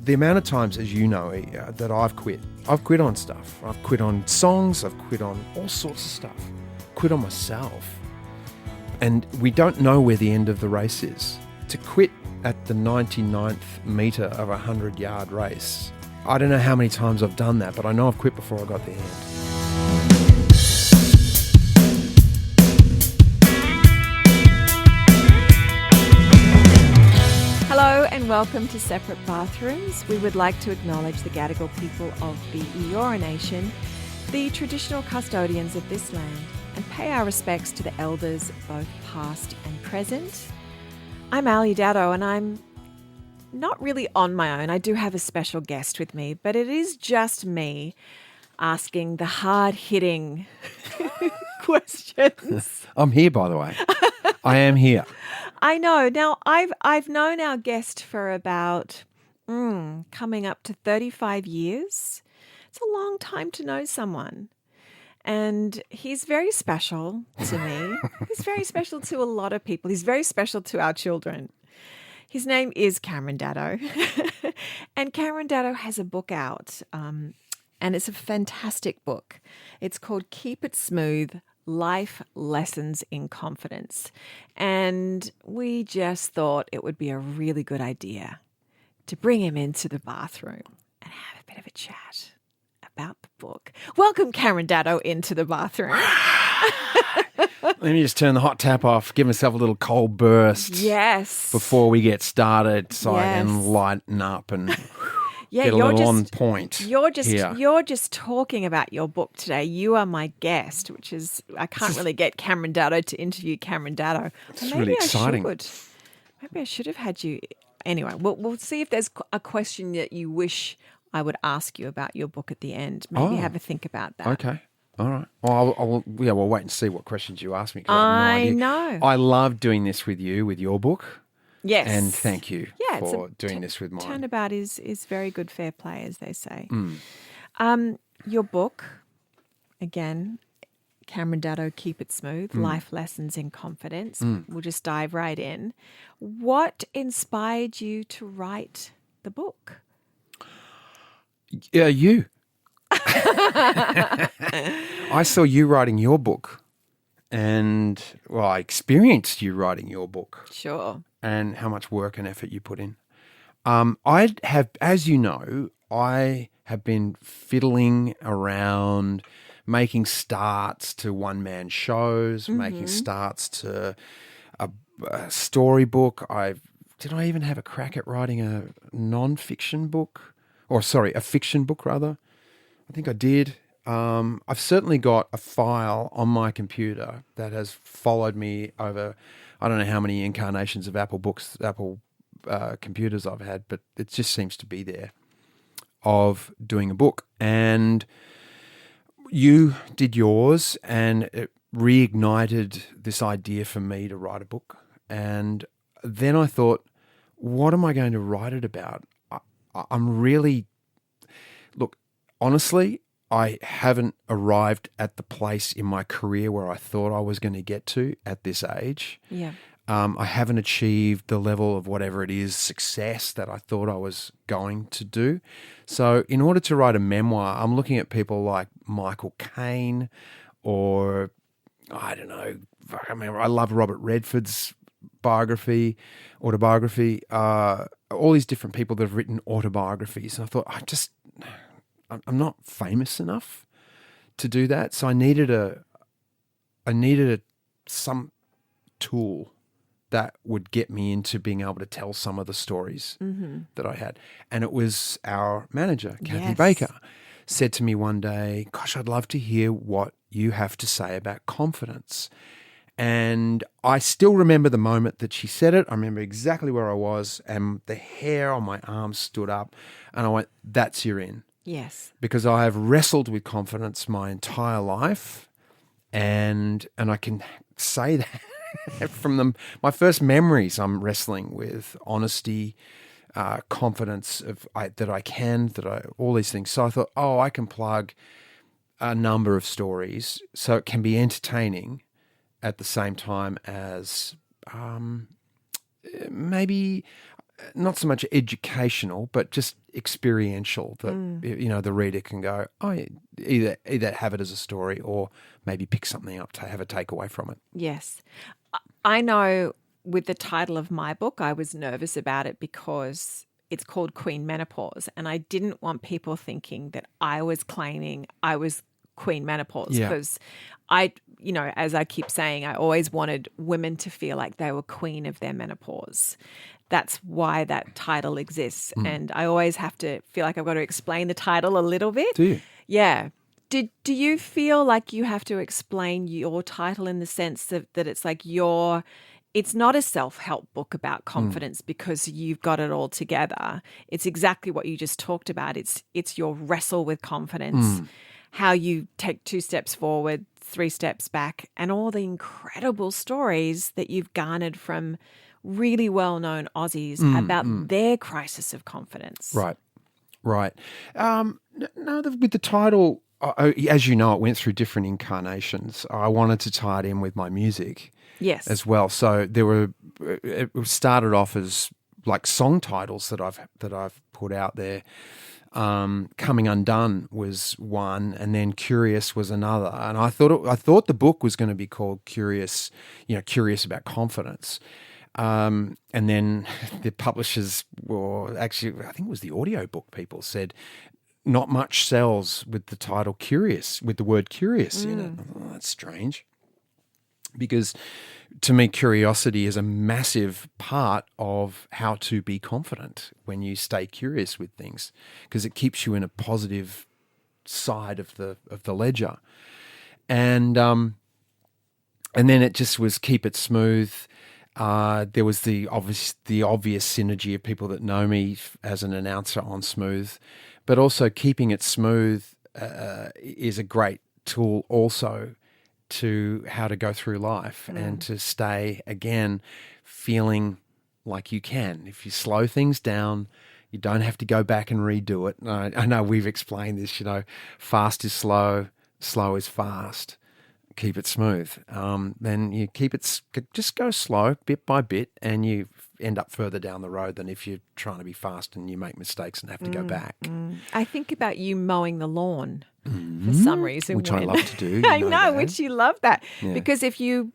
the amount of times, as you know, that I've quit on stuff. I've quit on songs. I've quit on all sorts of stuff. Quit on myself. And we don't know where the end of the race is. To quit at the 99th metre of a 100-yard race, I don't know how many times I've done that, but I know I've quit before I got the end. Hello and welcome to Separate Bathrooms. We would like to acknowledge the Gadigal people of the Eora Nation, the traditional custodians of this land, and pay our respects to the elders, both past and present. I'm Ali Daddo, and I'm not really on my own. I do have a special guest with me, but it is just me asking the hard-hitting questions. I'm here, by the way. I am here. I know. Now, I've known our guest for about coming up to 35 years. It's a long time to know someone. And he's very special to me. He's very special to a lot of people. He's very special to our children. His name is Cameron Daddo. And Cameron Daddo has a book out, and it's a fantastic book. It's called Keep It Smooth, Life Lessons in Confidence. And we just thought it would be a really good idea to bring him into the bathroom and have a bit of a chat about the book. Welcome, Cameron Daddo, into the bathroom. Let me just turn the hot tap off, give myself a little cold burst. Yes. Before we get started, so I Yes. can lighten up and Yeah, get a you're little just on point. You're just talking about your book today. You are my guest, which is I can't really get Cameron Daddo to interview Cameron Daddo. It's really exciting. Maybe I should have had you. Anyway, we'll see if there's a question that you wish I would ask you about your book at the end. Maybe have a think about that. Okay. All right. Well, we'll wait and see what questions you ask me. 'Cause I have no idea. know. I love doing this with you, with your book. Yes. And thank you it's for doing this with mine. Turnabout is very good fair play, as they say. Mm. Your book, again, Cameron Daddo, Keep It Smooth, Life Lessons in Confidence. We'll just dive right in. What inspired you to write the book? Yeah, you. I saw you writing your book and, I experienced you writing your book. Sure. And how much work and effort you put in. I have, as you know, I have been fiddling around making starts to one-man shows, making starts to a storybook. Did I even have a crack at writing a non-fiction book? A fiction book, rather. I think I did. I've certainly got a file on my computer that has followed me over, I don't know how many incarnations of Apple computers I've had, but it just seems to be there, of doing a book. And you did yours, and it reignited this idea for me to write a book. And then I thought, what am I going to write it about? Honestly, I haven't arrived at the place in my career where I thought I was going to get to at this age. Yeah. I haven't achieved the level of whatever it is, success that I thought I was going to do. So in order to write a memoir, I'm looking at people like Michael Caine or, I don't know, I love Robert Redford's autobiography, all these different people that have written autobiographies. And I thought, I'm not famous enough to do that. So I needed some tool that would get me into being able to tell some of the stories that I had. And it was our manager, Kathy Baker, said to me one day, gosh, I'd love to hear what you have to say about confidence. And I still remember the moment that she said it. I remember exactly where I was, and the hair on my arms stood up, and I went, that's your in. Yes. Because I have wrestled with confidence my entire life, and I can say that from my first memories, I'm wrestling with honesty, confidence all these things. So I thought, I can plug a number of stories so it can be entertaining at the same time as maybe not so much educational, but just experiential that the reader can go, oh, yeah, either have it as a story or maybe pick something up to have a takeaway from it. Yes. I know with the title of my book, I was nervous about it because it's called Queen Menopause, and I didn't want people thinking that I was claiming I was Queen Menopause, because as I keep saying, I always wanted women to feel like they were queen of their menopause. That's why that title exists. And I always have to feel like I've got to explain the title a little bit. Do you? Yeah. Do you feel like you have to explain your title in the sense that it's like it's not a self-help book about confidence because you've got it all together. It's exactly what you just talked about. It's your wrestle with confidence, how you take 2 steps forward, 3 steps back, and all the incredible stories that you've garnered from really well-known Aussies about their crisis of confidence. Right. With the title, as you know, it went through different incarnations. I wanted to tie it in with my music. Yes. As well. So it started off as like song titles that I've put out there. Coming Undone was one, and then Curious was another. And I thought the book was going to be called Curious, curious about confidence. And then the publishers were actually, I think it was the audiobook people said, not much sells with the title Curious, with the word curious in it. Oh, that's strange. Because to me, curiosity is a massive part of how to be confident when you stay curious with things, because it keeps you in a positive side of the ledger. And then it just was Keep It Smooth. There was the obvious synergy of people that know me as an announcer on Smooth, but also Keeping It Smooth is a great tool also to how to go through life and to stay, again, feeling like you can. If you slow things down, you don't have to go back and redo it. I know we've explained this, fast is slow, slow is fast. Keep it smooth. Then you just go slow bit by bit, and you end up further down the road than if you're trying to be fast and you make mistakes and have to go back. I think about you mowing the lawn for some reason. Which I love to do. I know, which you love that. Yeah. Because if you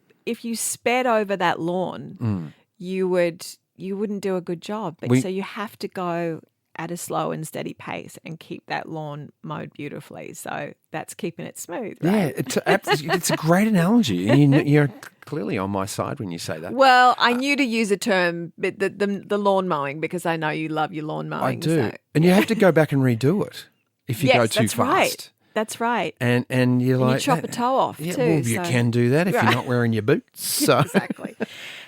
sped over that lawn, you wouldn't do a good job. But so you have to go at a slow and steady pace and keep that lawn mowed beautifully. So that's keeping it smooth, right? Yeah, it's a great analogy. You're clearly on my side when you say that. Well, I knew to use a term, but the lawn mowing, because I know you love your lawn mowing. I do. So. And you have to go back and redo it if you go too fast. Right. That's right. And you're like... you chop a toe off too. Well, you can do that if you're not wearing your boots. So. Exactly.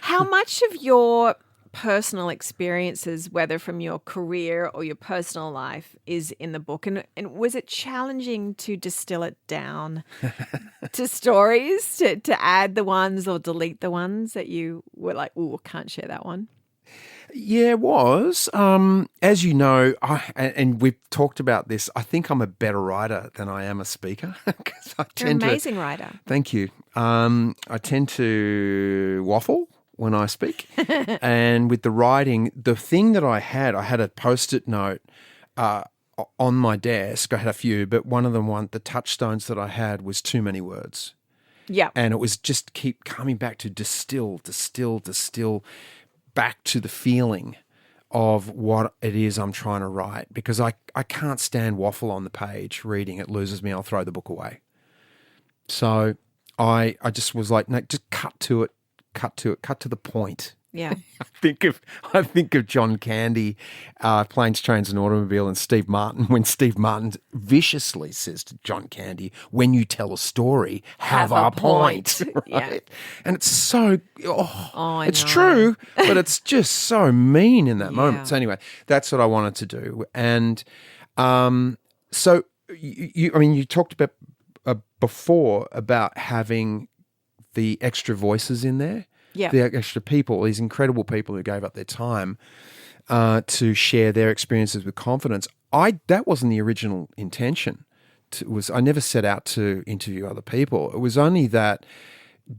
How much of your personal experiences, whether from your career or your personal life, is in the book? And was it challenging to distill it down to stories, to add the ones or delete the ones that you were like, oh, can't share that one? Yeah, it was. As you know, and we've talked about this, I think I'm a better writer than I am a speaker. You're an amazing writer. Thank you. I tend to waffle when I speak. And with the writing, the thing that I had a Post-it note on my desk. I had a few, but one of them, the touchstones that I had was too many words. Yeah. And it was just keep coming back to distill, back to the feeling of what it is I'm trying to write, because I can't stand waffle on the page reading. It loses me. I'll throw the book away. So I just was like, no, just cut to the point. Yeah. I think of John Candy, Planes, Trains and Automobile, and Steve Martin, when Steve Martin viciously says to John Candy, when you tell a story, have a point. Right? Yeah. And it's so, it's true, but it's just so mean in that moment. So anyway, that's what I wanted to do. And so you talked about before about having the extra voices in there. Yeah. The extra people, these incredible people who gave up their time to share their experiences with confidence. That wasn't the original intention. I never set out to interview other people. It was only that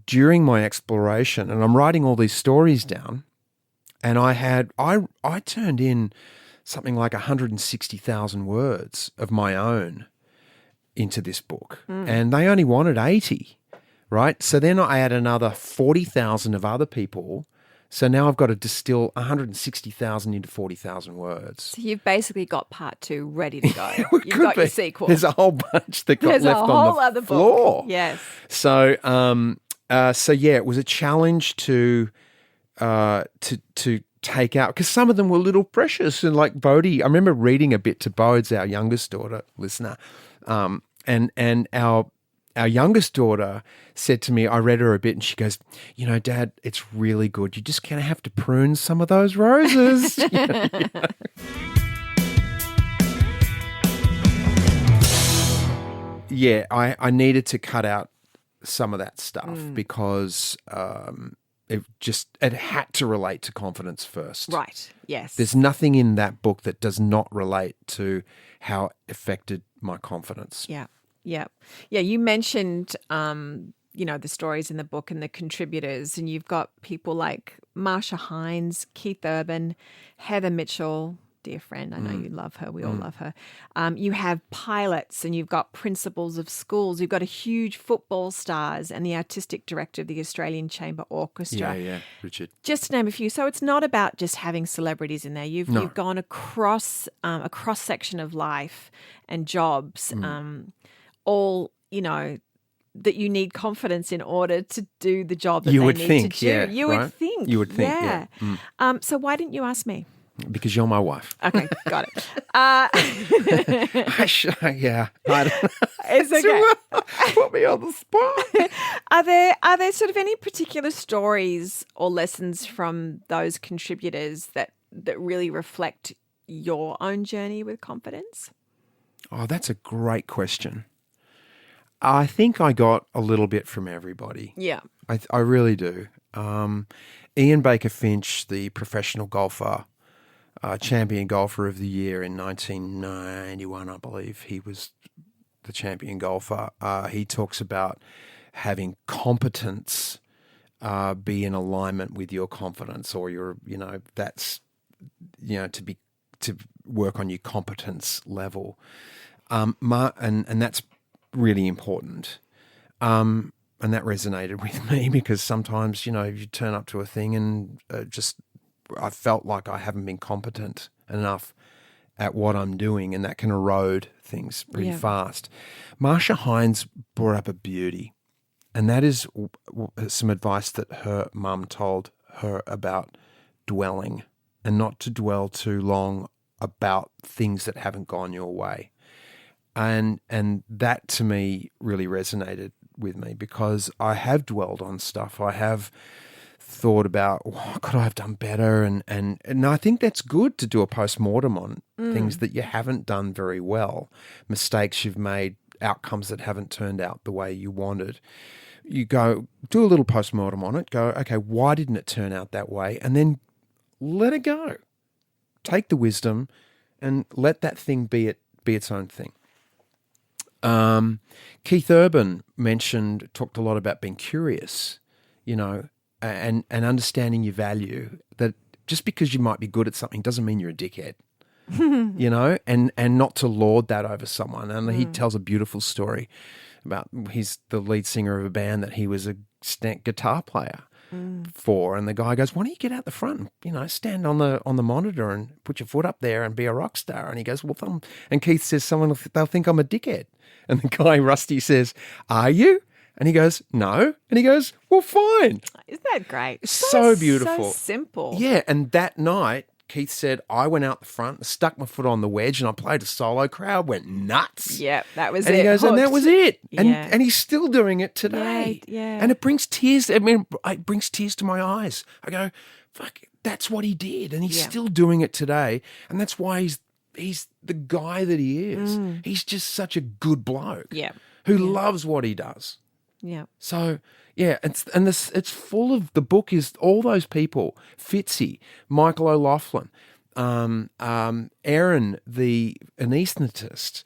during my exploration, and I'm writing all these stories down, and I turned in something like 160,000 words of my own into this book, and they only wanted 80, right? So then I add another 40,000 of other people. So now I've got to distill 160,000 into 40,000 words. So you've basically got part 2 ready to go. It You've could got your be. sequel. There's a whole bunch that got There's left a on whole the other floor. book. Yes. So, it was a challenge to take out, because some of them were little precious, and like Bodhi, I remember reading a bit to Bodes, our youngest daughter, listener, and our youngest daughter said to me, I read her a bit, and she goes, Dad, it's really good. You just kind of have to prune some of those roses. Yeah, I needed to cut out some of that stuff because it had to relate to confidence first. Right. Yes. There's nothing in that book that does not relate to how it affected my confidence. Yeah. Yeah. Yeah. You mentioned, the stories in the book and the contributors, and you've got people like Marsha Hines, Keith Urban, Heather Mitchell, dear friend. I know you love her. We all love her. You have pilots, and you've got principals of schools. You've got a huge football stars and the artistic director of the Australian Chamber Orchestra. Yeah, Richard. Just to name a few. So it's not about just having celebrities in there. You've gone across a cross section of life and jobs, all that you need confidence in order to do the job that You they would need think, to do. yeah, You right? would think. You would think, yeah. So why didn't you ask me? Because you're my wife. Okay, got it. Yeah. I don't know. It's okay. Put me on the spot. Are there sort of any particular stories or lessons from those contributors that really reflect your own journey with confidence? Oh, that's a great question. I think I got a little bit from everybody. Yeah. I really do. Ian Baker Finch, the professional golfer, champion golfer of the year in 1991, I believe. He was the champion golfer. He talks about having competence be in alignment with your confidence, or your, that's, to work on your competence level. And that's really important. And that resonated with me because sometimes, you turn up to a thing and I felt like I haven't been competent enough at what I'm doing, and that can erode things pretty fast. Marsha Hines brought up a beauty, and that is some advice that her mum told her about dwelling, and not to dwell too long about things that haven't gone your way. And that to me really resonated with me because I have dwelled on stuff. I have thought about, could I have done better? And I think that's good to do a post-mortem on things that you haven't done very well, mistakes you've made, outcomes that haven't turned out the way you wanted. You go, do a little post-mortem on it, go, okay, why didn't it turn out that way? And then let it go. Take the wisdom and let that thing be its own thing. Keith Urban talked a lot about being curious, and understanding your value, that just because you might be good at something doesn't mean you're a dickhead, and not to lord that over someone. And he tells a beautiful story about he's the lead singer of a band that he was a guitar player for, and the guy goes, why don't you get out the front and, stand on the monitor and put your foot up there and be a rock star? And he goes, and Keith says, they'll think I'm a dickhead. And the guy, Rusty, says, are you? And he goes, no. And he goes, well, fine. Isn't that great? So beautiful. So simple. Yeah. And that night, Keith said, I went out the front, stuck my foot on the wedge, and I played a solo. Crowd went nuts. Yeah, that was and it. And he goes, Hooked. and that was it. Yeah. And he's still doing it today. Yeah. And it brings tears. It brings tears to my eyes. I go, fuck, that's what he did. And he's still doing it today. And that's why he's the guy that he is. He's just such a good bloke. Yeah. Who loves what he does. Yeah. So, yeah, it's full of, the book is all those people, Fitzy, Michael O'Loughlin, Aaron, the anaesthetist,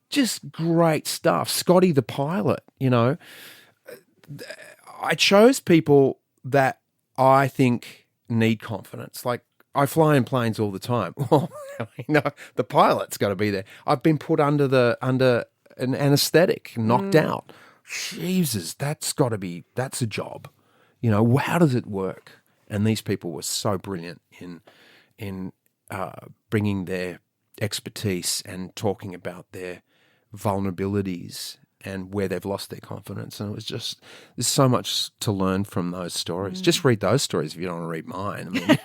just great stuff. Scotty, the pilot, I chose people that I think need confidence. Like I fly in planes all the time. Well, the pilot's got to be there. I've been put under an anesthetic, knocked out. Jesus, that's a job. How does it work? And these people were so brilliant in bringing their expertise and talking about their vulnerabilities and where they've lost their confidence. And there's so much to learn from those stories. Just read those stories if you don't want to read mine. I mean,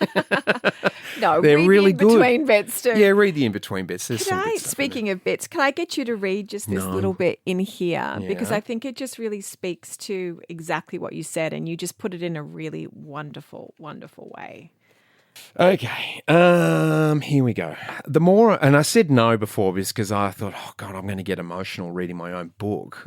No, they're read really the good. in-between bits too. Yeah, read the in-between bits. There's some good stuff in Speaking of bits, can I get you to read just this little bit in here? Because Yeah. I think it just really speaks to exactly what you said, and you just put it in a really wonderful, wonderful way. Okay, here we go. And I said no before because I thought, oh God, I'm going to get emotional reading my own book.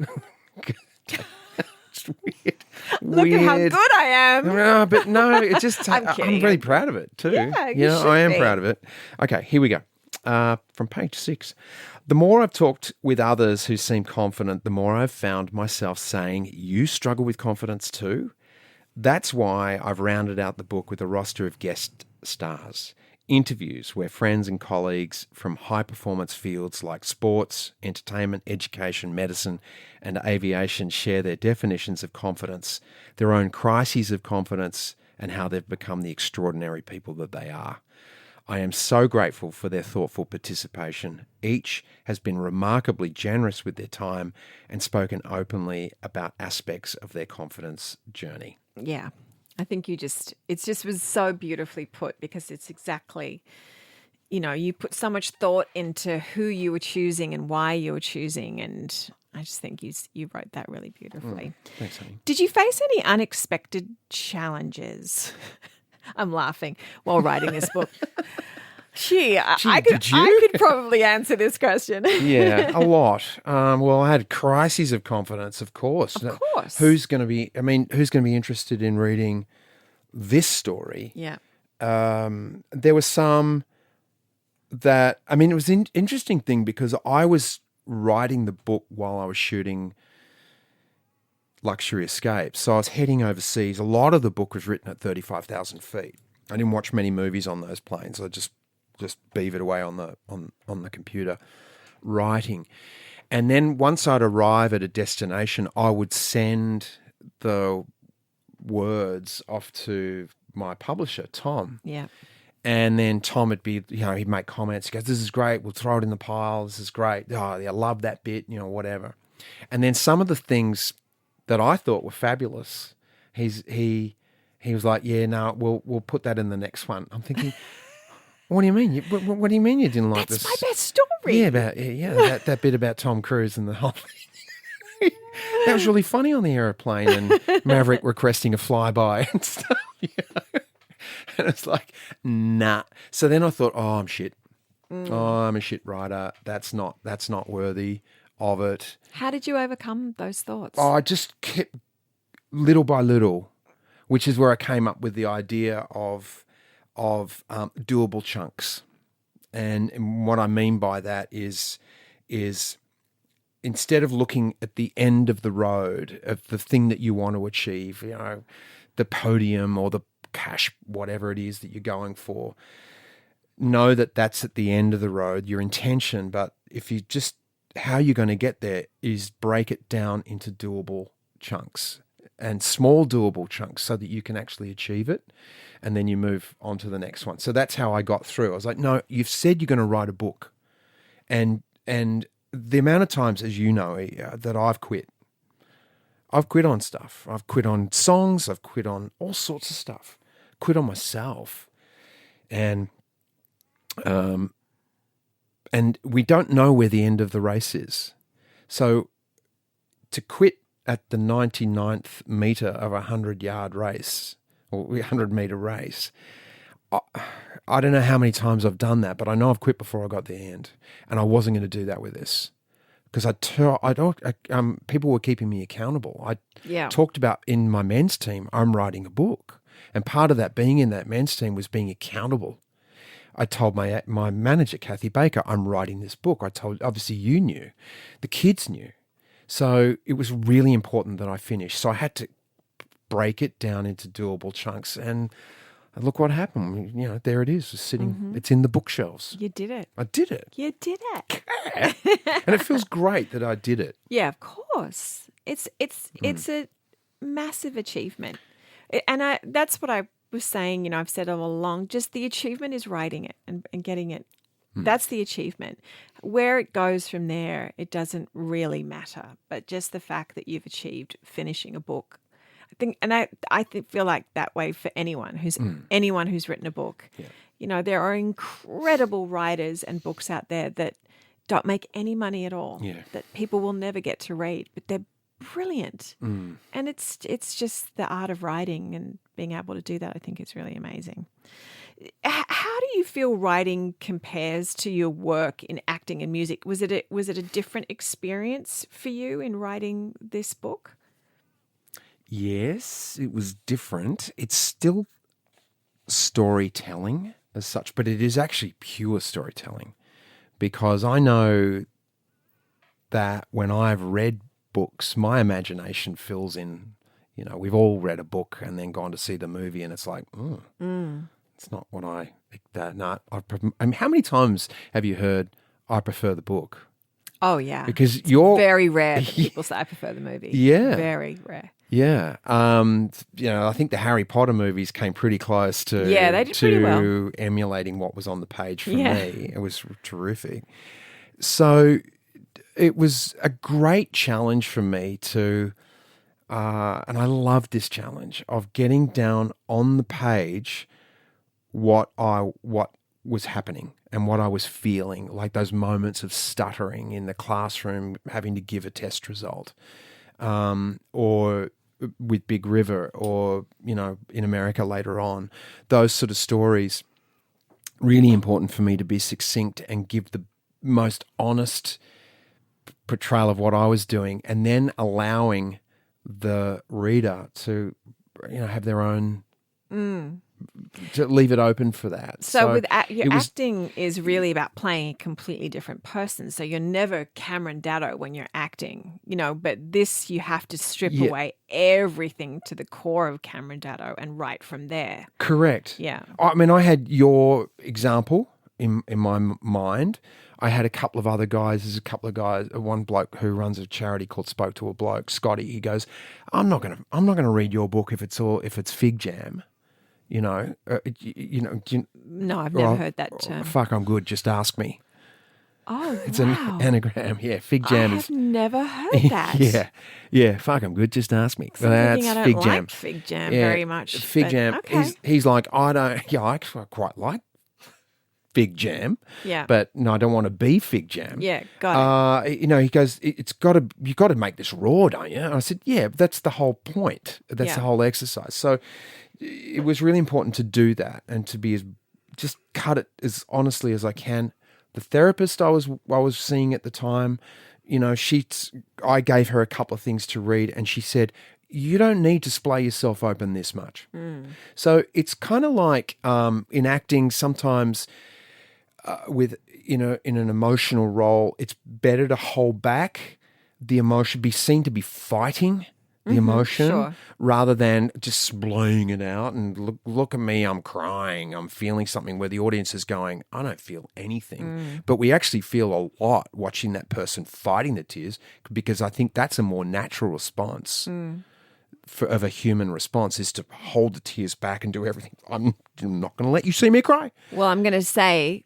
It's weird. Look at how good I am. No, but no, it just, I'm kidding. I'm really proud of it too. Yeah, you should I am be. proud of it. Okay, here we go. From page 6. The more I've talked with others who seem confident, the more I've found myself saying, you struggle with confidence too? That's why I've rounded out the book with a roster of guest stars, interviews where friends and colleagues from high-performance fields like sports, entertainment, education, medicine, and aviation share their definitions of confidence, their own crises of confidence, and how they've become the extraordinary people that they are. I am so grateful for their thoughtful participation. Each has been remarkably generous with their time and spoken openly about aspects of their confidence journey. Yeah. I think it just was so beautifully put, because it's exactly, you put so much thought into who you were choosing and why you were choosing. And I just think you wrote that really beautifully. Thanks, honey. Did you face any unexpected challenges? I'm laughing while writing this book. I could probably answer this question. Yeah, a lot. Well, I had crises of confidence, of course. Of course. Who's going to be interested in reading this story? Yeah. There were some that, it was an interesting thing because I was writing the book while I was shooting Luxury Escapes. So I was heading overseas. A lot of the book was written at 35,000 feet. I didn't watch many movies on those planes. I just beavered away on the computer writing. And then once I'd arrive at a destination, I would send the words off to my publisher, Tom. Yeah. And then Tom would be, he'd make comments. He goes, this is great. We'll throw it in the pile. This is great. Oh, I love that bit, whatever. And then some of the things that I thought were fabulous, he was like, yeah, no, we'll put that in the next one. I'm thinking, what do you mean? What do you mean you didn't like That's this? my best story. Yeah, that bit about Tom Cruise and the whole thing. That was really funny on the aeroplane and Maverick requesting a flyby and stuff. And it's like, nah. So then I thought, oh, I'm shit. Oh, I'm a shit writer. That's not worthy of it. How did you overcome those thoughts? Oh, I just kept little by little, which is where I came up with the idea of doable chunks. And what I mean by that is instead of looking at the end of the road of the thing that you want to achieve, the podium or the cash, whatever it is that you're going for, know that that's at the end of the road, your intention. But if you just, how you're going to get there is break it down into doable chunks and small doable chunks so that you can actually achieve it. And then you move on to the next one. So that's how I got through. I was like, no, you've said you're going to write a book. And the amount of times, as you know, that I've quit on stuff. I've quit on songs. I've quit on all sorts of stuff. Quit on myself. And we don't know where the end of the race is. So to quit at the 99th metre of a 100-yard race or 100-metre race, I don't know how many times I've done that, but I know I've quit before I got the end. And I wasn't going to do that with this. Because people were keeping me accountable. I talked about in my men's team, I'm writing a book. And part of that being in that men's team was being accountable. I told my manager, Kathy Baker, I'm writing this book. Obviously you knew. The kids knew. So it was really important that I finish. So I had to break it down into doable chunks. And look what happened. You know, there it is, it's sitting. It's in the bookshelves. You did it. I did it. You did it. And it feels great that I did it. Yeah, of course. It's a massive achievement. That's what I was saying, you know, I've said all along, just the achievement is writing it and getting it. That's the achievement. Where it goes from there, it doesn't really matter. But just the fact that you've achieved finishing a book, I think, and I feel like that way for anyone who's written a book. Yeah. You know, there are incredible writers and books out there that don't make any money at all, that people will never get to read, but they're brilliant. And it's just the art of writing, and being able to do that, I think, is really amazing. How do you feel writing compares to your work in acting and music? Was it a different experience for you in writing this book? Yes, it was different. It's still storytelling as such, but it is actually pure storytelling, because I know that when I've read books, my imagination fills in. You know, we've all read a book and then gone to see the movie, and it's like, it's not what I. No, I mean, how many times have you heard? I prefer the book. Oh yeah, because it's very rare that people say I prefer the movie. Yeah, very rare. Yeah, you know, I think the Harry Potter movies came pretty close to they did pretty well. Emulating what was on the page for me. It was terrific. So it was a great challenge for me to, and I loved this challenge of getting down on the page what was happening and what I was feeling, like those moments of stuttering in the classroom, having to give a test result, or with Big River, or, you know, in America later on, those sort of stories. Really important for me to be succinct and give the most honest portrayal of what I was doing, and then allowing the reader to, you know, have their own, to leave it open for that. So with acting is really about playing a completely different person. So you're never Cameron Daddo when you're acting, you know, but this, you have to strip away everything to the core of Cameron Daddo and write from there. Correct. Yeah. I mean, I had your example in my mind. I had a couple of other guys. There's a couple of guys. One bloke who runs a charity called Spoke to a Bloke, Scotty. He goes, "I'm not gonna read your book if it's fig jam." You know, No, I've never heard that term. Fuck, I'm good. Just ask me. Oh, It's wow. an anagram. Yeah, fig jam I've never heard that. yeah. Fuck, I'm good. Just ask me. So That's I don't fig like jam. fig jam very much. Fig jam. Okay. He's like, I don't. Yeah, I quite like fig jam. Yeah. But no, I don't want to be fig jam. Yeah, got it. You know, he goes, you got to make this raw, don't you? And I said, yeah, that's the whole point. That's the whole exercise. So it was really important to do that and to be just cut it as honestly as I can. The therapist I was seeing at the time, you know, I gave her a couple of things to read, and she said, you don't need to splay yourself open this much. So it's kind of like in acting sometimes with, you know, in an emotional role, it's better to hold back the emotion, be seen to be fighting the emotion rather than just splaying it out and look at me, I'm crying, I'm feeling something, where the audience is going, I don't feel anything. But we actually feel a lot watching that person fighting the tears, because I think that's a more natural response of a human response, is to hold the tears back and do everything. I'm not going to let you see me cry. Well, I'm going to say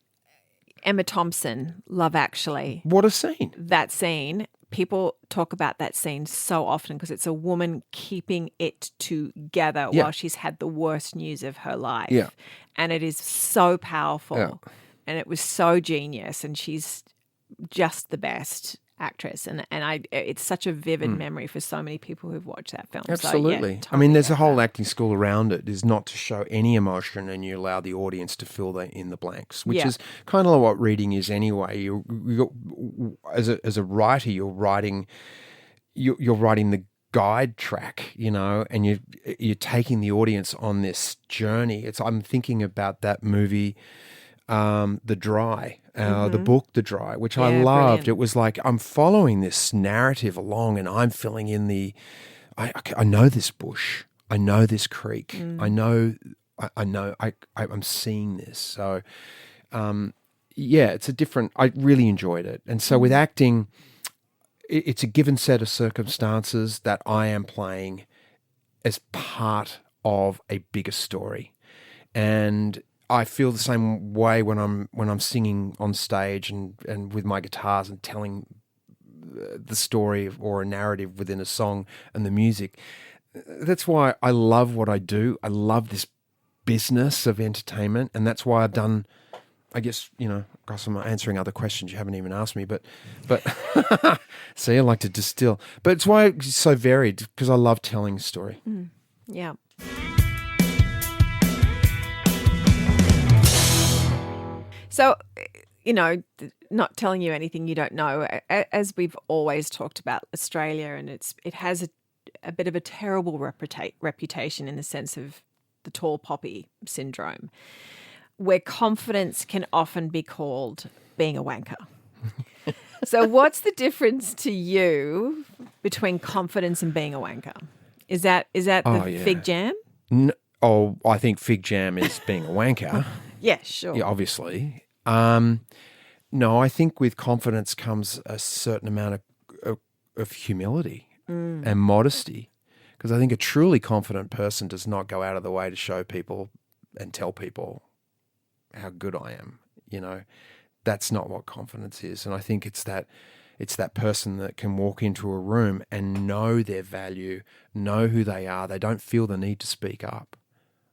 Emma Thompson, Love Actually. What a scene. That scene. People talk about that scene so often because it's a woman keeping it together while she's had the worst news of her life. Yeah. And it is so powerful and it was so genius, and she's just the best actress. And it's such a vivid memory for so many people who've watched that film. Absolutely. So, I mean, there's a whole acting school around it, is not to show any emotion and you allow the audience to fill in the blanks, which is kind of like what reading is anyway. As a writer, you're writing the guide track, you know, and you're taking the audience on this journey. I'm thinking about that movie, The Dry, the book The Dry, which I loved. Brilliant. It was like I'm following this narrative along, and I'm filling in I know this bush, I know this creek, I know I know I'm seeing this. So, yeah, it's a different. I really enjoyed it, and so with acting, it's a given set of circumstances that I am playing as part of a bigger story, and I feel the same way when I'm singing on stage and with my guitars and telling the story or a narrative within a song and the music. That's why I love what I do. I love this business of entertainment, and that's why I've done. I guess, gosh, I'm answering other questions you haven't even asked me, but see, I like to distill. But it's why it's so varied, because I love telling a story. Yeah. So, not telling you anything you don't know, as we've always talked about Australia, and it has a bit of a terrible reputation in the sense of the tall poppy syndrome, where confidence can often be called being a wanker. So what's the difference to you between confidence and being a wanker? Is that the fig jam? I think fig jam is being a wanker. Yeah, sure. Yeah, obviously. No, I think with confidence comes a certain amount of humility and modesty, because I think a truly confident person does not go out of the way to show people and tell people how good I am. That's not what confidence is. And I think it's that person that can walk into a room and know their value, know who they are. They don't feel the need to speak up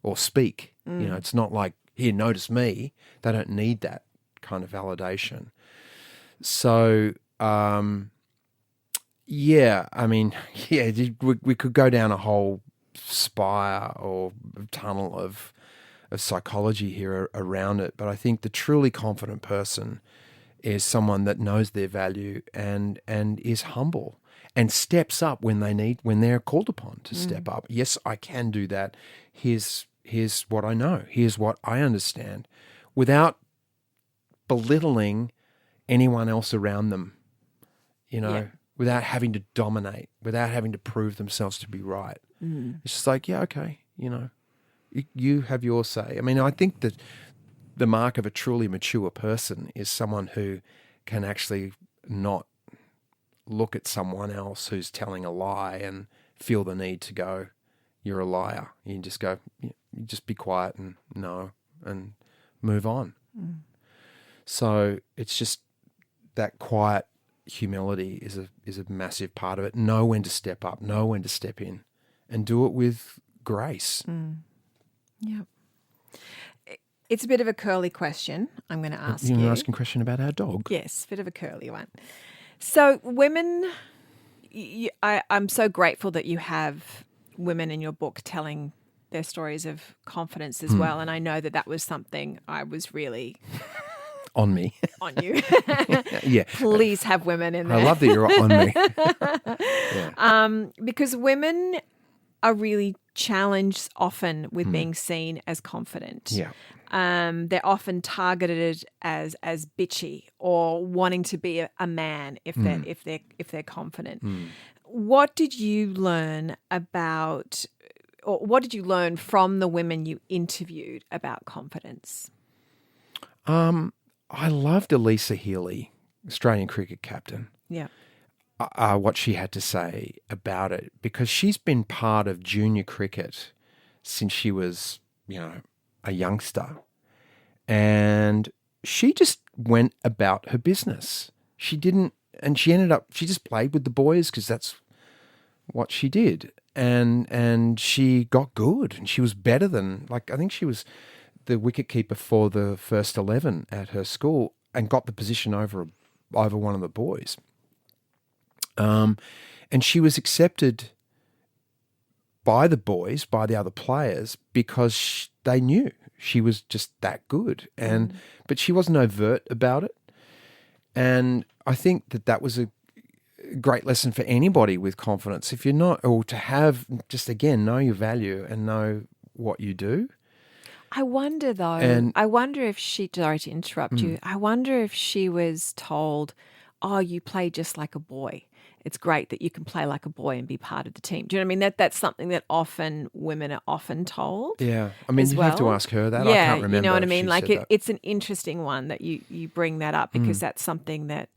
or speak. It's not like, here, notice me. They don't need that kind of validation. So, we could go down a whole spire or tunnel of psychology here around it. But I think the truly confident person is someone that knows their value and is humble and steps up when they're called upon to step up. Yes, I can do that. Here's what I know. Here's what I understand, without belittling anyone else around them, without having to dominate, without having to prove themselves to be right. It's just like, yeah, okay, you have your say. I mean, I think that the mark of a truly mature person is someone who can actually not look at someone else who's telling a lie and feel the need to go, you're a liar. You just go, you just be quiet and no, and move on. So it's just that quiet humility is a massive part of it. Know when to step up, know when to step in, and do it with grace. Yeah. It's a bit of a curly question I'm going to ask you. You're asking a question about our dog? Yes, a bit of a curly one. So women, I'm so grateful that you have women in your book telling their stories of confidence as well. And I know that was something I was really... on me. On you. Yeah. Please have women in there. I love that you're on me. Yeah. Because women are really challenged often with being seen as confident. Yeah. They're often targeted as bitchy or wanting to be a man if they're confident. What did you learn about, or what did you learn from the women you interviewed about confidence? I loved Elisa Healy, Australian cricket captain. Yeah. What she had to say about it, because she's been part of junior cricket since she was, a youngster. And she just went about her business. She just played with the boys because that's what she did. And she got good, and she was better than, I think she was the wicketkeeper for the first 11 at her school and got the position over one of the boys. And she was accepted by the boys, by the other players, because they knew she was just that good. But she wasn't overt about it. And I think that was a great lesson for anybody with confidence. If you're not, or to have, just again, know your value and know what you do. I wonder though, if she, sorry to interrupt you, I wonder if she was told, oh, you play just like a boy. It's great that you can play like a boy and be part of the team. Do you know what I mean? That's something that often women are often told. Yeah. I mean, as you'd have to well. ask her that. Yeah, I can't remember you know what I if mean? she Like said that. it's an interesting one that you bring that up because that's something that,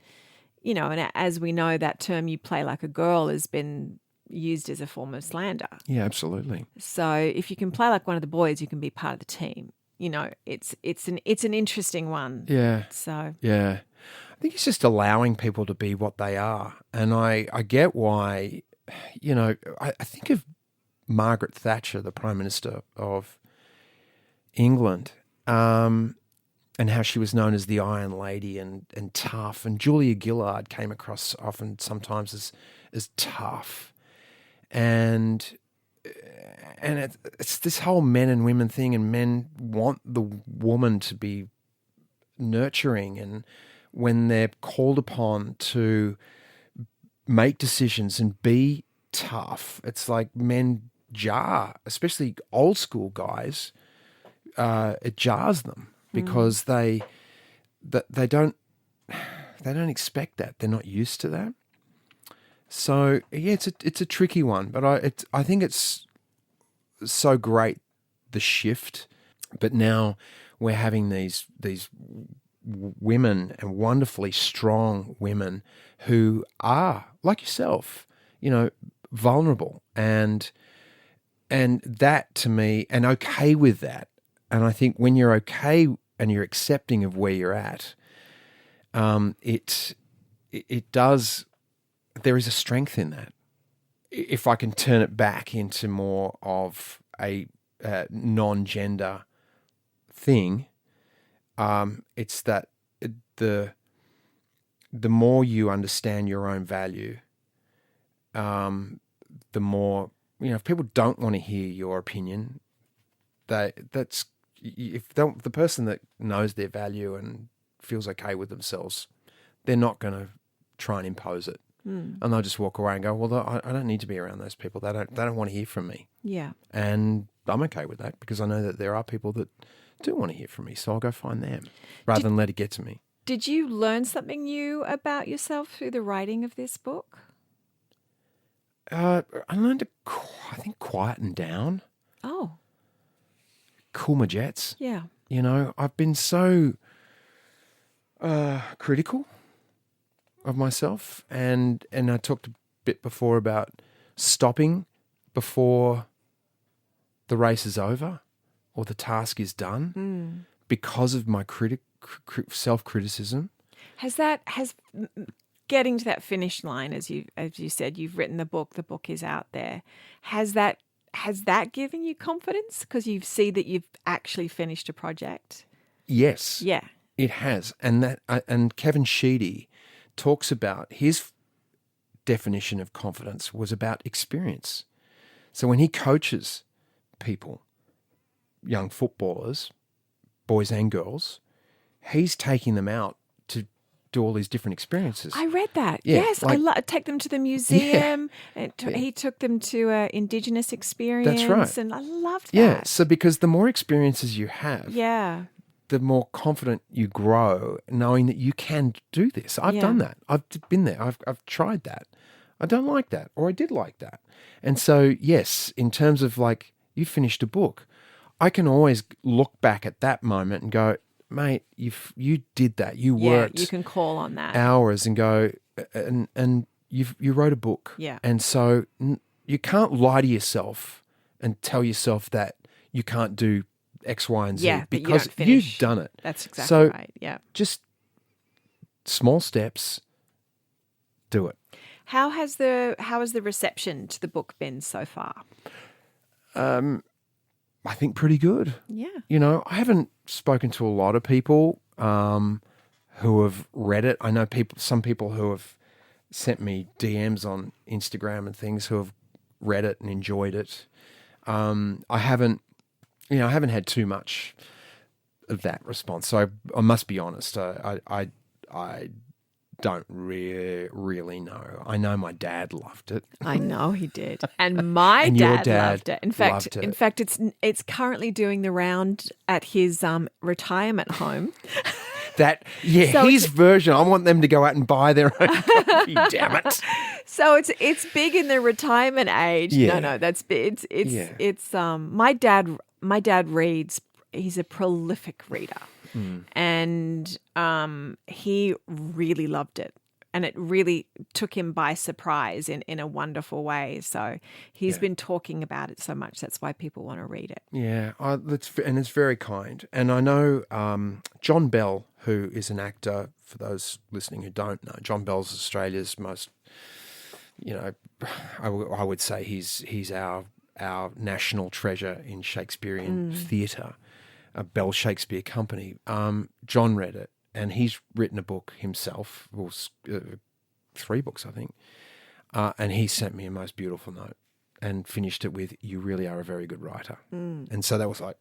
you know, and as we know, that term "you play like a girl" has been used as a form of slander. Yeah, absolutely. So if you can play like one of the boys, you can be part of the team. You know, it's an interesting one. Yeah. So Yeah. I think it's just allowing people to be what they are. And I get why, you know, I think of Margaret Thatcher, the Prime Minister of England, and how she was known as the Iron Lady and tough. And Julia Gillard came across often sometimes as tough. And it's this whole men and women thing, and men want the woman to be nurturing, and when they're called upon to make decisions and be tough, it's like men jar, especially old school guys. It jars them because they don't expect that. They're not used to that. So yeah, it's a tricky one, but I think it's so great, the shift. But now we're having these women, and wonderfully strong women who are like yourself, you know, vulnerable and that to me, and okay with that. And I think when you're okay and you're accepting of where you're at, it does. There is a strength in that. If I can turn it back into more of a non-gender thing, it's that the more you understand your own value, the more, you know, if people don't want to hear your opinion, that's if the person that knows their value and feels okay with themselves, they're not going to try and impose it. And they'll just walk away and go, well, I don't need to be around those people. They don't want to hear from me. yeah. And I'm okay with that because I know that there are people that do want to hear from me. So I'll go find them rather than let it get to me. Did you learn something new about yourself through the writing of this book? I learned to, I think, quieten down, Oh, cool my jets. yeah. You know, I've been so critical of myself, and I talked a bit before about stopping before the race is over or the task is done because of my self-criticism. Has getting to that finish line, as you said, you've written the book is out there. Has that given you confidence because you see that you've actually finished a project? Yes. Yeah. It has. And Kevin Sheedy talks about his definition of confidence was about experience. So when he coaches people, young footballers, boys and girls, he's taking them out to do all these different experiences. I read that. Yeah, Yes, like- I take them to the museum. He took them to an Indigenous experience. That's right. And I loved that. Yeah, so because the more experiences you have, Yeah. the more confident you grow, knowing that you can do this. I've done that. I've been there. I've tried that. I don't like that, or I did like that. And so, yes, in terms of like, you finished a book, I can always look back at that moment and go, mate, you did that. You worked. You can call on that. Hours and go, and you wrote a book. Yeah. And so you can't lie to yourself and tell yourself that you can't do X, Y, and Z, Yeah, but you because don't finish. you've done it. That's exactly So right. Yeah. just small steps, do it. How has the reception to the book been so far? I think pretty good. Yeah. You know, I haven't spoken to a lot of people who have read it. I know some people who have sent me DMs on Instagram and things who have read it and enjoyed it. I haven't had too much of that response. So I must be honest. I don't really know. I know my dad loved it. I know he did, and my And your dad dad loved it. loved it. In fact, it's currently doing the round at his retirement home. So his version. I want them to go out and buy their own copy. Damn it! So it's big in the retirement age. Yeah. No, that's it's my dad reads. He's a prolific reader, and he really loved it. And it really took him by surprise in a wonderful way. So he's been talking about it so much. That's why people want to read it. Yeah, and it's very kind. And I know John Bell, who is an actor, for those listening who don't know, John Bell's Australia's most, I would say he's our national treasure in Shakespearean theatre, Bell Shakespeare Company. John read it. And he's written a book himself, 3 books, I think. And he sent me a most beautiful note and finished it with, "You really are a very good writer." And so that was like,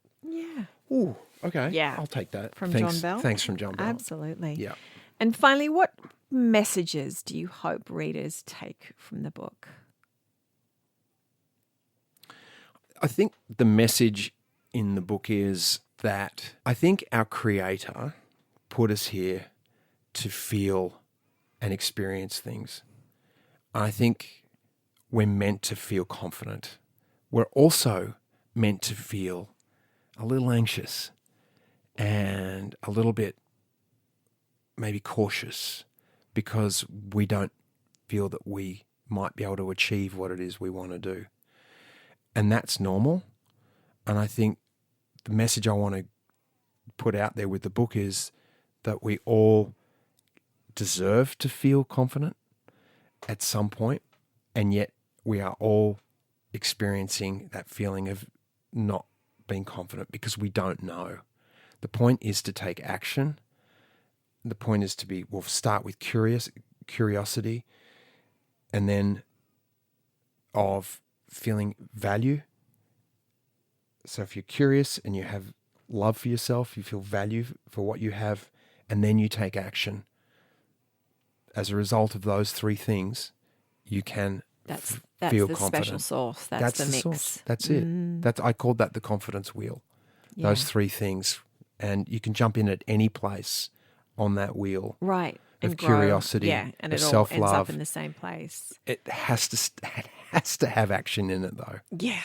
ooh, okay, Yeah. I'll take that. From Thanks, John Bell? Thanks from John Bell. Absolutely. Yeah. And finally, what messages do you hope readers take from the book? I think the message in the book is that I think our creator put us here to feel and experience things. I think we're meant to feel confident. We're also meant to feel a little anxious and a little bit maybe cautious because we don't feel that we might be able to achieve what it is we want to do. And that's normal. And I think the message I want to put out there with the book is that we all deserve to feel confident at some point, and yet we are all experiencing that feeling of not being confident because we don't know. The point is to take action. The point is to we'll start with curiosity, and then of feeling value. So if you're curious and you have love for yourself, you feel value for what you have, and then you take action. As a result of those 3 things, you can That's feel the confident. special sauce. That's the mix. Sauce. That's it. I called that the confidence wheel. Yeah. Those 3 things, and you can jump in at any place on that wheel. Right. Of and grow. curiosity, and of it all self-love. ends up in the same place. It has to have action in it, though. Yeah.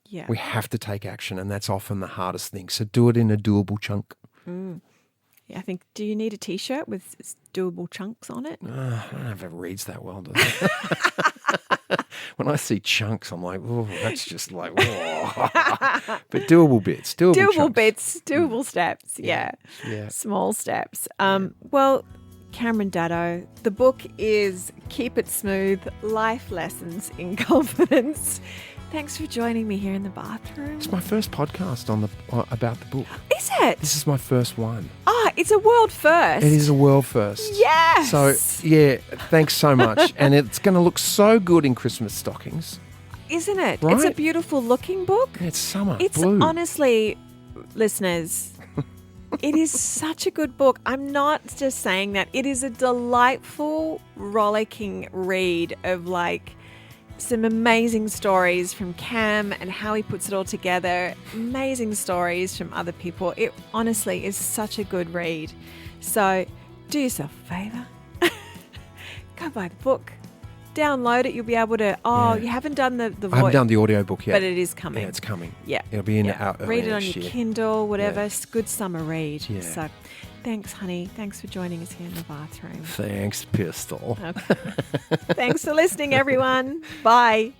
Yeah. We have to take action, and that's often the hardest thing. So do it in a doable chunk. Yeah, I think, do you need a T-shirt with doable chunks on it? I don't know if it reads that well, does it? When I see chunks, I'm like, oh, that's just like, whoa. But doable bits, doable chunks. Bits, doable steps. Yeah. Small steps. Well, Cameron Daddo, the book is Keep It Smooth, Life Lessons in Confidence. Thanks for joining me here in the bathroom. It's my first podcast about the book. Is it? This is my first one. It's a world first. It is a world first. Yes. So, yeah, thanks so much. And it's going to look so good in Christmas stockings. Isn't it? Right? It's a beautiful looking book. It's summer. It's blue. honestly, listeners, it is such a good book. I'm not just saying that. It is a delightful, rollicking read of some amazing stories from Cam and how he puts it all together. Amazing stories from other people. It honestly is such a good read. So do yourself a favour. Go buy the book. Download it. You'll be able to... you haven't done the voice. I haven't done the audiobook yet. But it is coming. Yeah, it's coming. Yeah. It'll be in our read it on next your year. Kindle, whatever. Yeah. It's a good summer read. Yeah. So thanks, honey. Thanks for joining us here in the bathroom. Thanks, Pistol. Okay. Thanks for listening, everyone. Bye.